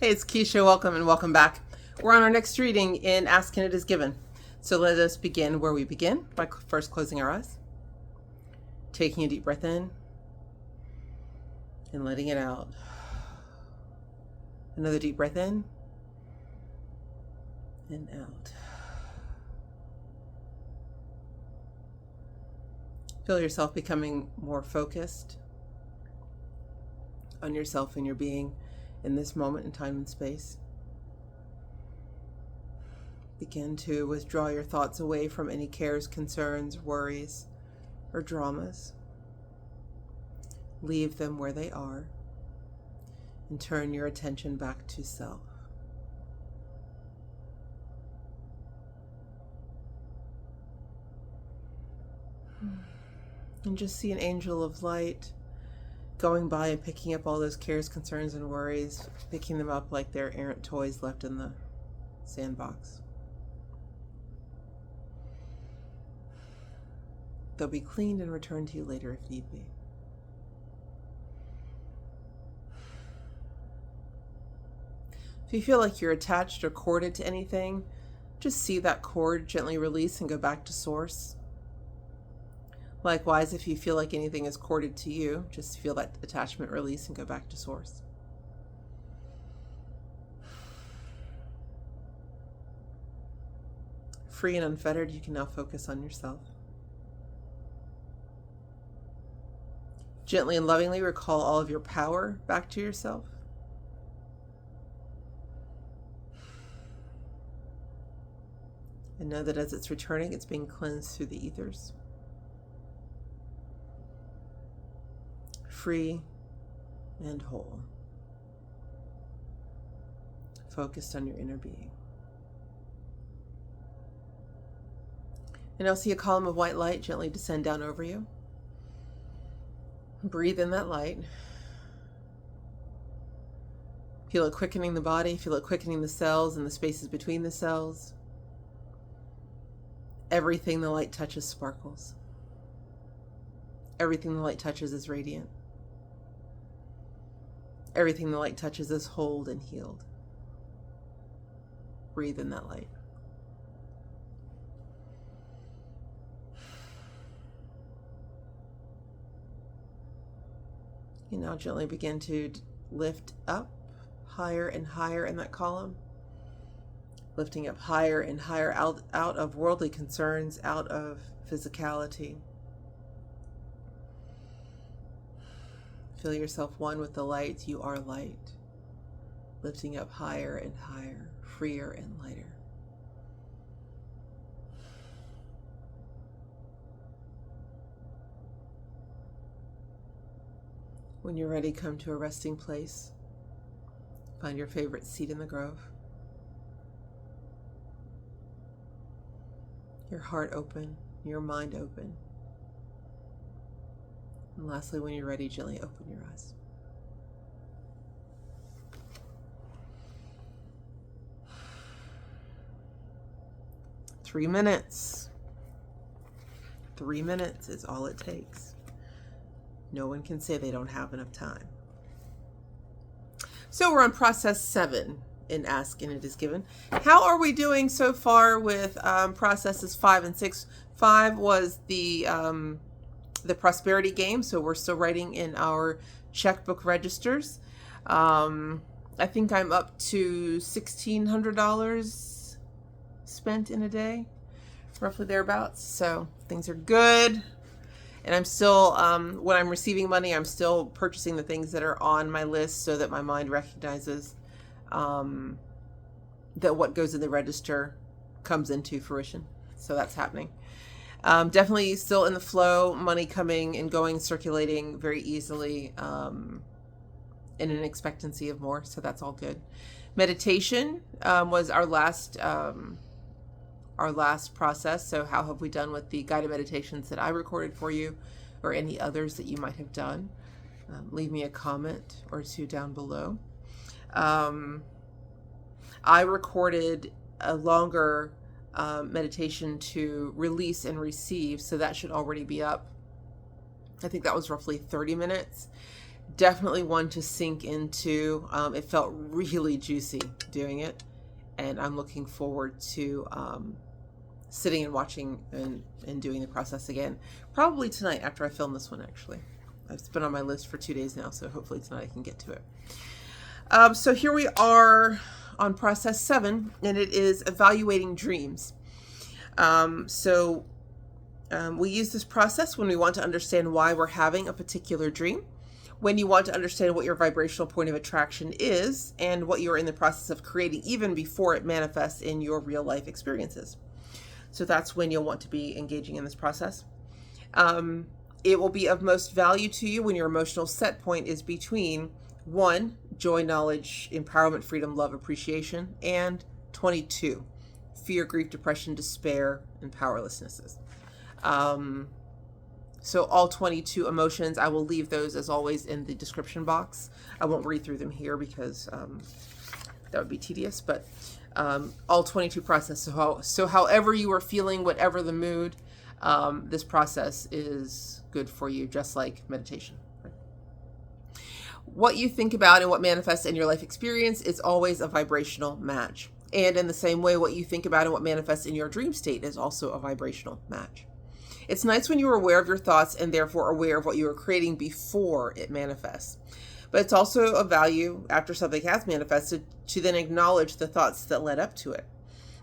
Hey, it's Keisha. Welcome and welcome back. We're on our next reading in Ask and It Is Given. So let us begin where we begin by first closing our eyes, taking a deep breath in and letting it out. Another deep breath in and out. Feel yourself becoming more focused on yourself and your being in this moment in time and space. Begin to withdraw your thoughts away from any cares, concerns, worries, or dramas. Leave them where they are and turn your attention back to self. And just see an angel of light going by and picking up all those cares, concerns, and worries, picking them up like they're errant toys left in the sandbox. They'll be cleaned and returned to you later if need be. If you feel like you're attached or corded to anything, just see that cord gently release and go back to source. Likewise, if you feel like anything is corded to you, just feel that attachment release and go back to source. Free and unfettered, you can now focus on yourself. Gently and lovingly recall all of your power back to yourself. And know that as it's returning, it's being cleansed through the ethers. Free and whole. Focused on your inner being. And now see a column of white light gently descend down over you. Breathe in that light. Feel it quickening the body, feel it quickening the cells and the spaces between the cells. Everything the light touches sparkles. Everything the light touches is radiant. Everything the light touches is whole and healed. Breathe in that light. You now gently begin to lift up higher and higher in that column. Lifting up higher and higher out of worldly concerns, out of physicality. Feel yourself one with the light. You are light. Lifting up higher and higher, freer and lighter. When you're ready, come to a resting place. Find your favorite seat in the grove. Your heart open, your mind open. And lastly, when you're ready, gently open your eyes. Three minutes. 3 minutes is all it takes. No one can say they don't have enough time. So we're on process 7 in Ask and It Is Given. How are we doing so far with processes 5 and 6? 5 was the prosperity game, so we're still writing in our checkbook registers. I think I'm up to $1,600 spent in a day, roughly thereabouts. So things are good. And I'm still, when I'm receiving money, I'm still purchasing the things that are on my list so that my mind recognizes that what goes in the register comes into fruition. So that's happening. Definitely still in the flow, money coming and going, circulating very easily, in an expectancy of more. So that's all good. Meditation was our last process. So how have we done with the guided meditations that I recorded for you, or any others that you might have done? Leave me a comment or two down below. I recorded a longer meditation to release and receive, so that should already be up. I think that was roughly 30 minutes. Definitely one to sink into. It felt really juicy doing it, and I'm looking forward to sitting and watching and doing the process again. Probably tonight after I film this one, actually. It's been on my list for 2 days now, so hopefully tonight I can get to it. So here we are on process 7, and it is evaluating dreams. We use this process when we want to understand why we're having a particular dream, when you want to understand what your vibrational point of attraction is, and what you're in the process of creating even before it manifests in your real life experiences. So that's when you'll want to be engaging in this process. It will be of most value to you when your emotional set point is between 1, joy, knowledge, empowerment, freedom, love, appreciation, and 22, fear, grief, depression, despair, and powerlessnesses. So all 22 emotions, I will leave those as always in the description box. I won't read through them here because that would be tedious, but all 22 process. So however you are feeling, whatever the mood, this process is good for you, just like meditation. What you think about and what manifests in your life experience is always a vibrational match. And in the same way, what you think about and what manifests in your dream state is also a vibrational match. It's nice when you're aware of your thoughts and therefore aware of what you are creating before it manifests. But it's also of value after something has manifested to then acknowledge the thoughts that led up to it.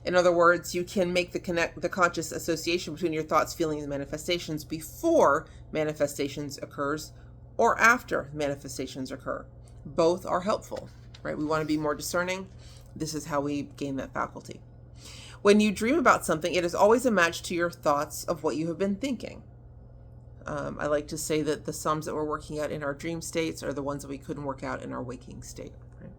In other words, you can make the conscious association between your thoughts, feelings, and manifestations before manifestations occurs or after manifestations occur. Both are helpful, right? We want to be more discerning. This is how we gain that faculty. When you dream about something, it is always a match to your thoughts of what you have been thinking. I like to say that the sums that we're working out in our dream states are the ones that we couldn't work out in our waking state. Right?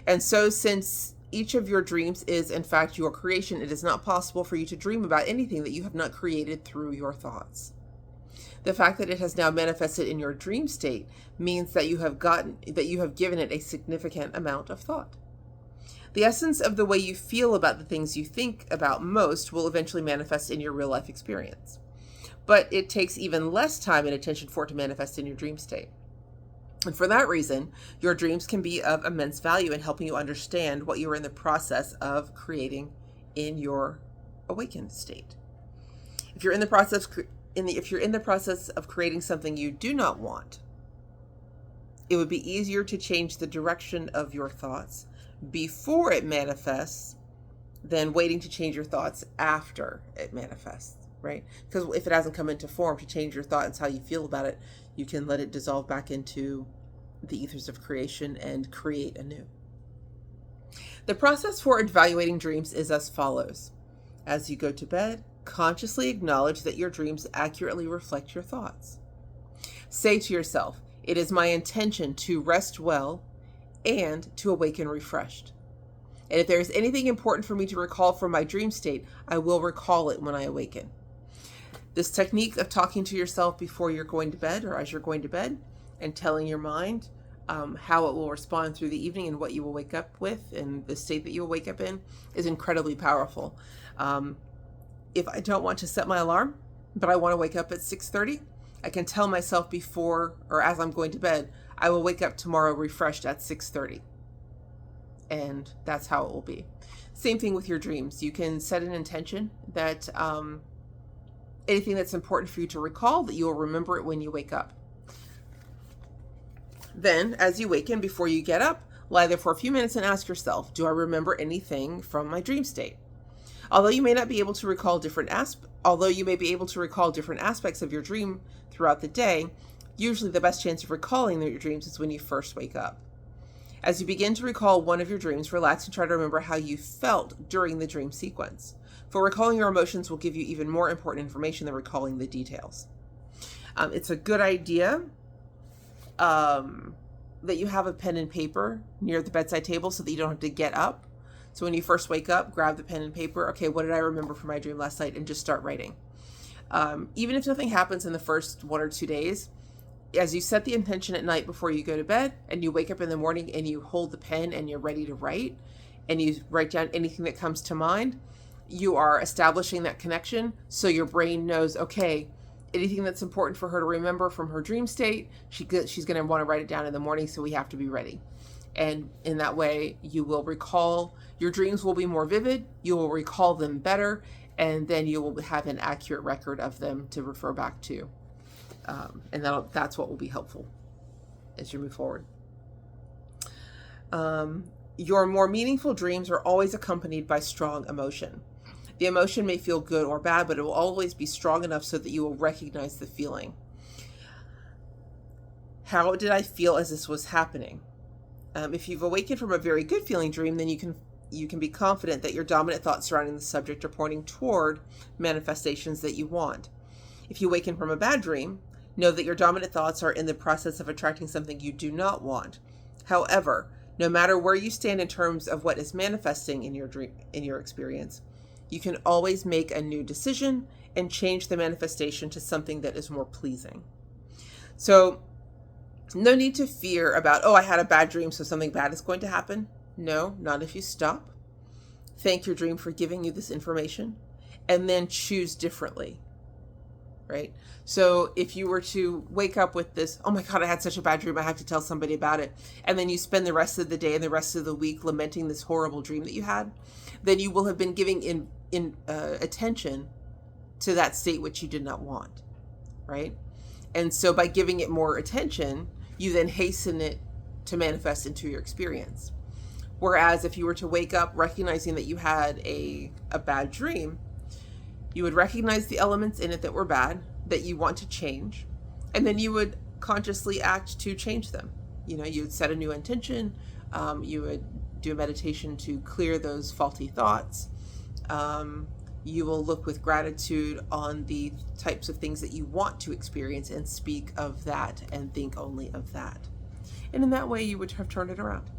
And so since each of your dreams is, in fact, your creation, it is not possible for you to dream about anything that you have not created through your thoughts. The fact that it has now manifested in your dream state means that you have given it a significant amount of thought. The essence of the way you feel about the things you think about most will eventually manifest in your real life experience. But it takes even less time and attention for it to manifest in your dream state. And for that reason, your dreams can be of immense value in helping you understand what you are in the process of creating in your awakened state. If you're in the process of creating something you do not want, it would be easier to change the direction of your thoughts before it manifests than waiting to change your thoughts after it manifests, right? Because if it hasn't come into form, to change your thoughts, how you feel about it, you can let it dissolve back into the ethers of creation and create anew. The process for evaluating dreams is as follows. As you go to bed, consciously acknowledge that your dreams accurately reflect your thoughts. Say to yourself, it is my intention to rest well and to awaken refreshed. And if there is anything important for me to recall from my dream state, I will recall it when I awaken. This technique of talking to yourself before you're going to bed or as you're going to bed and telling your mind how it will respond through the evening and what you will wake up with and the state that you will wake up in is incredibly powerful. If I don't want to set my alarm, but I want to wake up at 6:30, I can tell myself before or as I'm going to bed, I will wake up tomorrow refreshed at 6:30. And that's how it will be. Same thing with your dreams. You can set an intention that anything that's important for you to recall, that you will remember it when you wake up. Then, as you waken, before you get up, lie there for a few minutes and ask yourself, do I remember anything from my dream state? Although you may be able to recall different aspects of your dream throughout the day, usually the best chance of recalling your dreams is when you first wake up. As you begin to recall one of your dreams, relax and try to remember how you felt during the dream sequence. For recalling your emotions will give you even more important information than recalling the details. It's a good idea that you have a pen and paper near the bedside table so that you don't have to get up. So when you first wake up, grab the pen and paper. Okay, what did I remember from my dream last night? And just start writing. Even if nothing happens in the first 1 or 2 days, as you set the intention at night before you go to bed and you wake up in the morning and you hold the pen and you're ready to write and you write down anything that comes to mind, you are establishing that connection so your brain knows, okay, Anything that's important for her to remember from her dream state, she's going to want to write it down in the morning, so we have to be ready. And in that way, you will recall, your dreams will be more vivid, you will recall them better, and then you will have an accurate record of them to refer back to. And that's what will be helpful as you move forward. Your more meaningful dreams are always accompanied by strong emotion. The emotion may feel good or bad, but it will always be strong enough so that you will recognize the feeling. How did I feel as this was happening? If you've awakened from a very good feeling dream, then you can be confident that your dominant thoughts surrounding the subject are pointing toward manifestations that you want. If you awaken from a bad dream, know that your dominant thoughts are in the process of attracting something you do not want. However, no matter where you stand in terms of what is manifesting in your dream, in your experience, you can always make a new decision and change the manifestation to something that is more pleasing. So no need to fear about, oh, I had a bad dream, so something bad is going to happen. No, not if you stop. Thank your dream for giving you this information, and then choose differently, right? So if you were to wake up with this, oh my God, I had such a bad dream, I have to tell somebody about it, and then you spend the rest of the day and the rest of the week lamenting this horrible dream that you had, then you will have been giving attention to that state which you did not want, right? And so by giving it more attention, you then hasten it to manifest into your experience. Whereas if you were to wake up recognizing that you had a bad dream, you would recognize the elements in it that were bad, that you want to change, and then you would consciously act to change them. You know, you would set a new intention, you would do a meditation to clear those faulty thoughts. You will look with gratitude on the types of things that you want to experience and speak of that and think only of that. And in that way, you would have turned it around.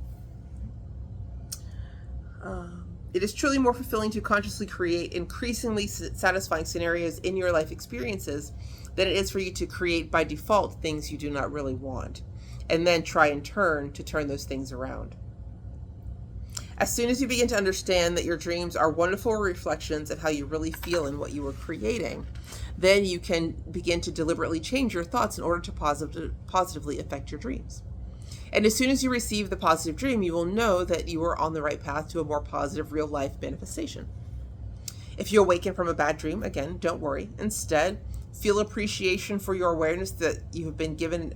It is truly more fulfilling to consciously create increasingly satisfying scenarios in your life experiences than it is for you to create by default things you do not really want, and then try in turn to turn those things around. As soon as you begin to understand that your dreams are wonderful reflections of how you really feel and what you are creating, then you can begin to deliberately change your thoughts in order to positively affect your dreams. And as soon as you receive the positive dream, you will know that you are on the right path to a more positive real life manifestation. If you awaken from a bad dream, again, don't worry. Instead, feel appreciation for your awareness that you have been given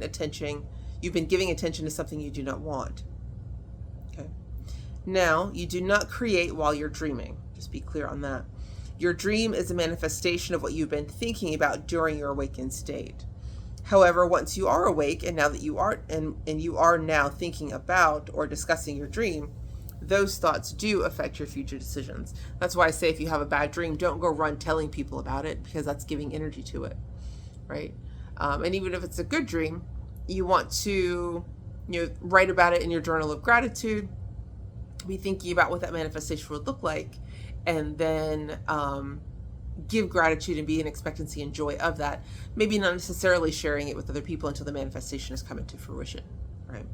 attention. You've been giving attention to something you do not want. Now, you do not create while you're dreaming. Just be clear on that. Your dream is a manifestation of what you've been thinking about during your awakened state. However, once you are awake, and now that you are and you are now thinking about or discussing your dream, those thoughts do affect your future decisions. That's why I say if you have a bad dream, don't go run telling people about it, because that's giving energy to it, right? And even if it's a good dream, you want to, write about it in your journal of gratitude. Be thinking about what that manifestation would look like, and then give gratitude and be in expectancy and joy of that. Maybe not necessarily sharing it with other people until the manifestation has come into fruition, right?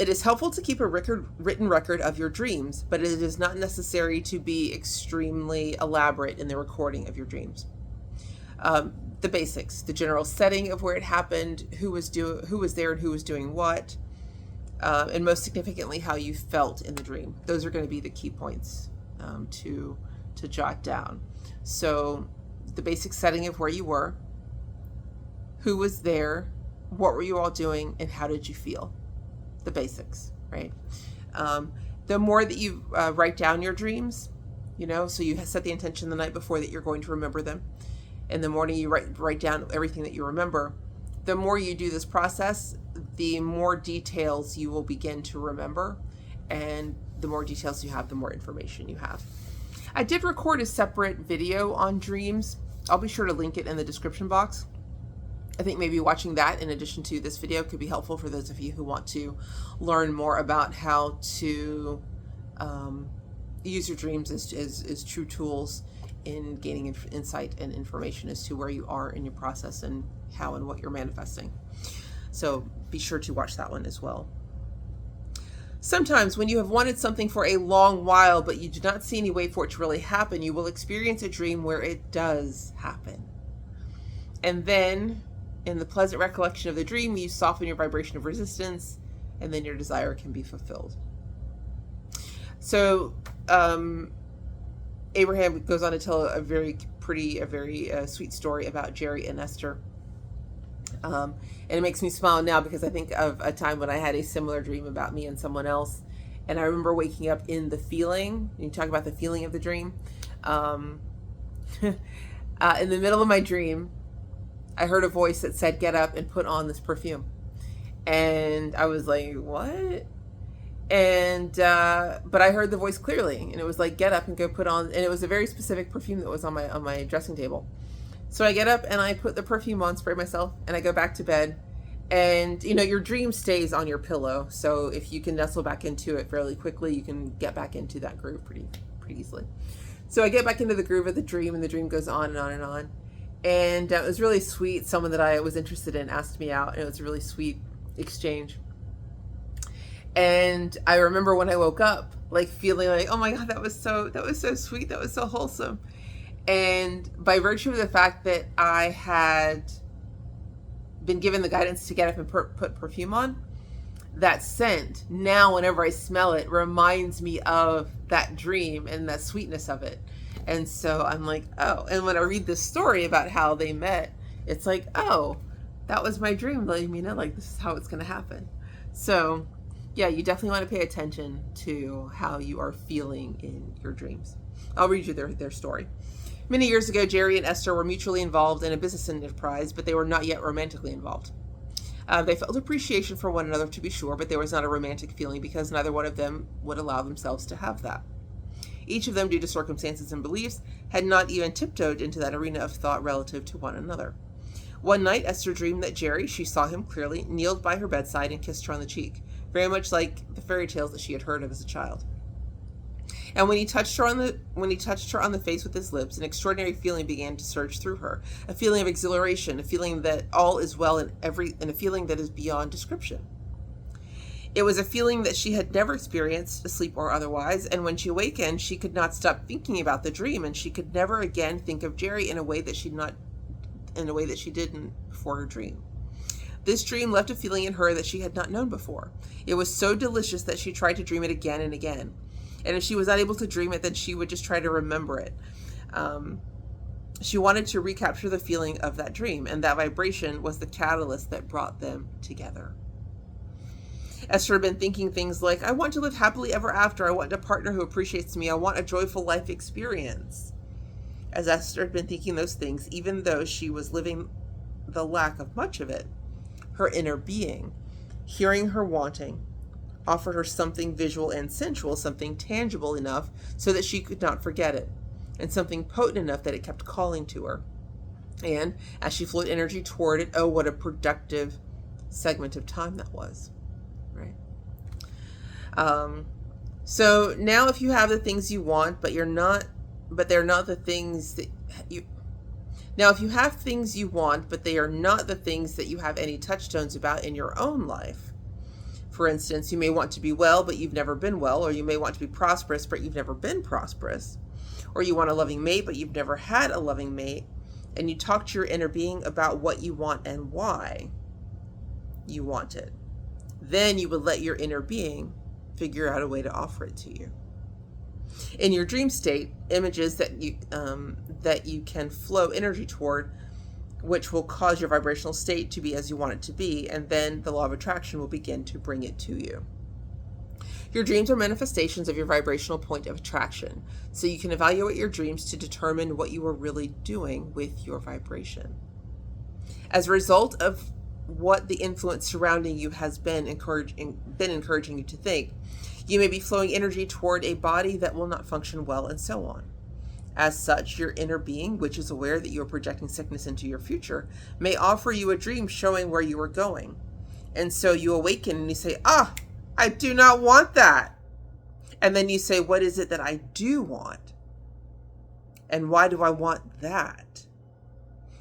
It is helpful to keep a written record of your dreams, but it is not necessary to be extremely elaborate in the recording of your dreams. The basics, the general setting of where it happened, who was there and who was doing what, and most significantly, how you felt in the dream. Those are going to be the key points to jot down. So the basic setting of where you were, who was there, what were you all doing, and how did you feel? The basics, right? The more that you write down your dreams, so you set the intention the night before that you're going to remember them. In the morning, you write down everything that you remember. The more you do this process, the more details you will begin to remember, and the more details you have, the more information you have. I did record a separate video on dreams. I'll be sure to link it in the description box. I think maybe watching that in addition to this video could be helpful for those of you who want to learn more about how to use your dreams as true tools in gaining insight and information as to where you are in your process and how and what you're manifesting. So be sure to watch that one as well. Sometimes when you have wanted something for a long while, but you do not see any way for it to really happen, you will experience a dream where it does happen. And then, in the pleasant recollection of the dream, you soften your vibration of resistance, and then your desire can be fulfilled. So, Abraham goes on to tell a very sweet story about Jerry and Esther. And it makes me smile now because I think of a time when I had a similar dream about me and someone else. And I remember waking up in the feeling. You talk about the feeling of the dream. In the middle of my dream, I heard a voice that said, "Get up and put on this perfume." And I was like, "What?" And but I heard the voice clearly, and it was like, "Get up and go put on." And it was a very specific perfume that was on my dressing table. So I get up and I put the perfume on, spray myself, and I go back to bed. And your dream stays on your pillow, so if you can nestle back into it fairly quickly, you can get back into that groove pretty easily. So I get back into the groove of the dream, and the dream goes on and on and on. And it was really sweet. Someone that I was interested in asked me out, and it was a really sweet exchange. And I remember when I woke up, like feeling like, oh my God, that was so sweet, that was so wholesome. And by virtue of the fact that I had been given the guidance to get up and put perfume on, that scent, now whenever I smell it, reminds me of that dream and the sweetness of it. And so I'm like, oh. And when I read this story about how they met, it's like, oh, that was my dream letting me know, like, this is how it's going to happen. So yeah, you definitely want to pay attention to how you are feeling in your dreams. I'll read you their story. Many years ago, Jerry and Esther were mutually involved in a business enterprise, but they were not yet romantically involved. They felt appreciation for one another, to be sure, but there was not a romantic feeling because neither one of them would allow themselves to have that. Each of them, due to circumstances and beliefs, had not even tiptoed into that arena of thought relative to one another. One night, Esther dreamed that Jerry, she saw him clearly, kneeled by her bedside and kissed her on the cheek, very much like the fairy tales that she had heard of as a child. And when he touched her on the face with his lips, an extraordinary feeling began to surge through her, a feeling of exhilaration, a feeling that all is well and a feeling that is beyond description. It was a feeling that she had never experienced, asleep or otherwise, and when she awakened, she could not stop thinking about the dream, and she could never again think of Jerry in a way that she didn't before her dream. This dream left a feeling in her that she had not known before. It was so delicious that she tried to dream it again and again. And if she was not able to dream it, then she would just try to remember it. She wanted to recapture the feeling of that dream, and that vibration was the catalyst that brought them together. Esther had been thinking things like, I want to live happily ever after. I want a partner who appreciates me. I want a joyful life experience. As Esther had been thinking those things, even though she was living the lack of much of it, her inner being, hearing her wanting, offered her something visual and sensual, something tangible enough so that she could not forget it, and something potent enough that it kept calling to her. And as she flowed energy toward it, oh, what a productive segment of time that was, right? So now if you have the things you want, but they're not the things that you... Now, if you have things you want, but they are not the things that you have any touchstones about in your own life. For instance, you may want to be well, but you've never been well, or you may want to be prosperous, but you've never been prosperous. Or you want a loving mate, but you've never had a loving mate, and you talk to your inner being about what you want and why you want it. Then you would let your inner being figure out a way to offer it to you. In your dream state, images that you can flow energy toward, which will cause your vibrational state to be as you want it to be, and then the law of attraction will begin to bring it to you. Your dreams are manifestations of your vibrational point of attraction, so you can evaluate your dreams to determine what you are really doing with your vibration. As a result of what the influence surrounding you has been encouraging you to think, you may be flowing energy toward a body that will not function well, and so on. As such, your inner being, which is aware that you are projecting sickness into your future, may offer you a dream showing where you are going. And so you awaken and you say, I do not want that. And then you say, what is it that I do want? And why do I want that?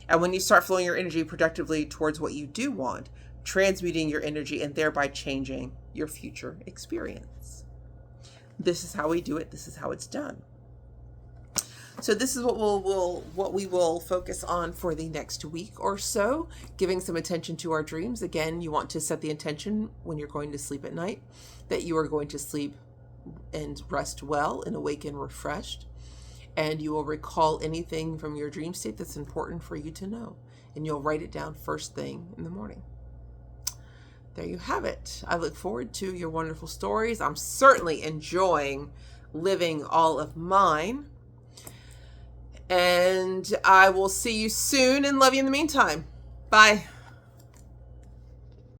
And when you start flowing your energy productively towards what you do want, transmuting your energy and thereby changing your future experience. this is how we do it. This is how it's done. So this is what we will focus on for the next week or so, giving some attention to our dreams. Again, you want to set the intention when you're going to sleep at night that you are going to sleep and rest well and awaken refreshed. And you will recall anything from your dream state that's important for you to know. And you'll write it down first thing in the morning. There you have it. I look forward to your wonderful stories. I'm certainly enjoying living all of mine. And I will see you soon and love you in the meantime. Bye.